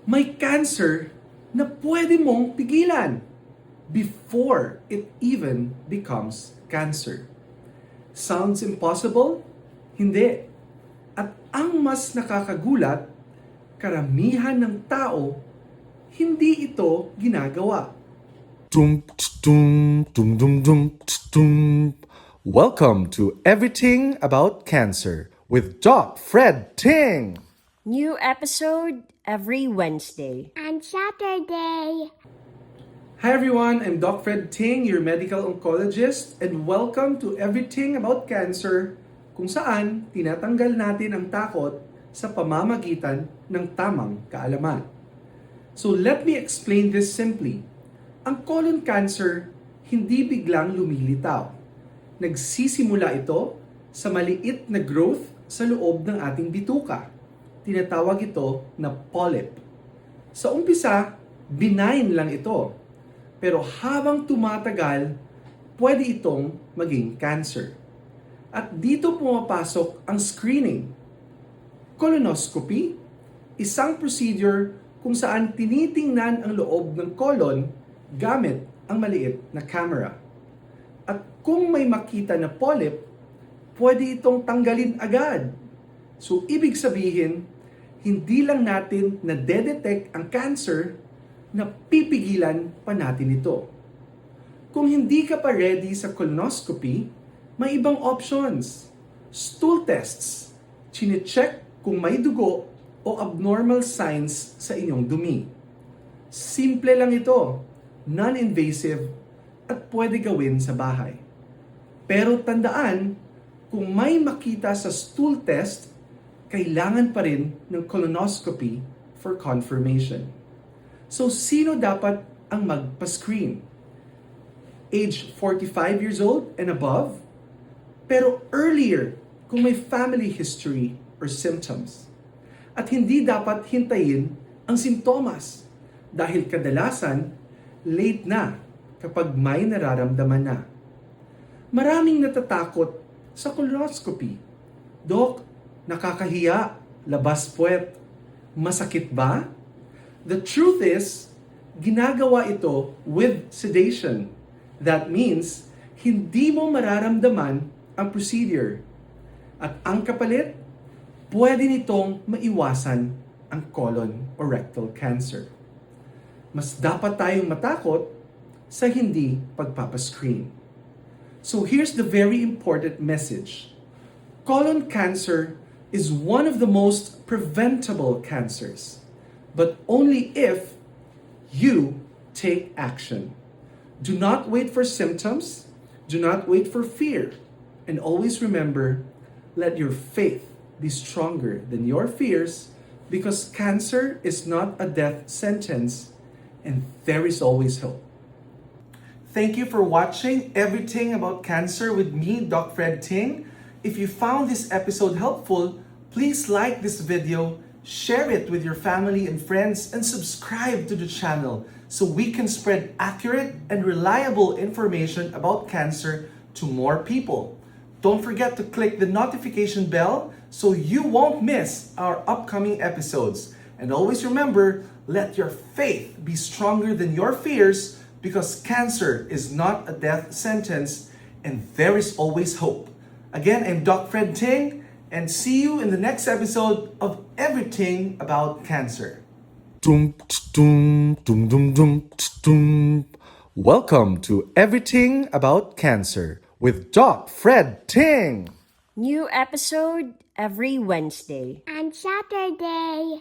May cancer na pwede mong pigilan before it even becomes cancer. Sounds impossible? Hindi. At ang mas nakakagulat, karamihan ng tao, hindi ito ginagawa. Dum, dum, dum, dum, dum, dum. Welcome to Everything About Cancer with Doc Fred Ting. New episode every Wednesday. And Saturday. Hi everyone, I'm Doc Fred Ting, your medical oncologist, and welcome to Everything About Cancer, kung saan tinatanggal natin ang takot sa pamamagitan ng tamang kaalaman. So let me explain this simply. Ang colon cancer hindi biglang lumilitaw. Nagsisimula ito sa maliit na growth sa loob ng ating bituka. Tinatawag ito na polyp. Sa umpisa, benign lang ito. Pero habang tumatagal, pwede itong maging cancer. At dito pumapasok ang screening. Colonoscopy, isang procedure kung saan tinitingnan ang loob ng colon gamit ang maliit na camera. At kung may makita na polyp, pwede itong tanggalin agad. So ibig sabihin, hindi lang natin na-detect ang cancer, na pipigilan pa natin ito. Kung hindi ka pa ready sa colonoscopy, may ibang options. Stool tests. Chine-check kung may dugo o abnormal signs sa inyong dumi. Simple lang ito, non-invasive at pwede gawin sa bahay. Pero tandaan, kung may makita sa stool test, kailangan pa rin ng colonoscopy for confirmation. So, sino dapat ang magpa-screen? Age 45 years old and above? Pero earlier, kung may family history or symptoms. At hindi dapat hintayin ang simptomas dahil kadalasan, late na kapag may nararamdaman na. Maraming natatakot sa colonoscopy. Dok, nakakahiya, labas puwet, masakit ba? The truth is, ginagawa ito with sedation. That means, hindi mo mararamdaman ang procedure. At ang kapalit, pwede nitong maiwasan ang colon or rectal cancer. Mas dapat tayong matakot sa hindi pagpapascreen. So here's the very important message. Colon cancer is one of the most preventable cancers, but only if you take action. Do not wait for symptoms. Do not wait for fear. And always remember, let your faith be stronger than your fears, because cancer is not a death sentence and there is always hope. Thank you for watching Everything About Cancer with me, Doc Fred Ting. If you found this episode helpful, please like this video, share it with your family and friends, and subscribe to the channel so we can spread accurate and reliable information about cancer to more people. Don't forget to click the notification bell so you won't miss our upcoming episodes. And always remember, let your faith be stronger than your fears, because cancer is not a death sentence and there is always hope. Again, I'm Doc Fred Ting, and see you in the next episode of Everything About Cancer. Dum, dum, dum, dum, dum, dum. Welcome to Everything About Cancer with Doc Fred Ting. New episode every Wednesday. And Saturday.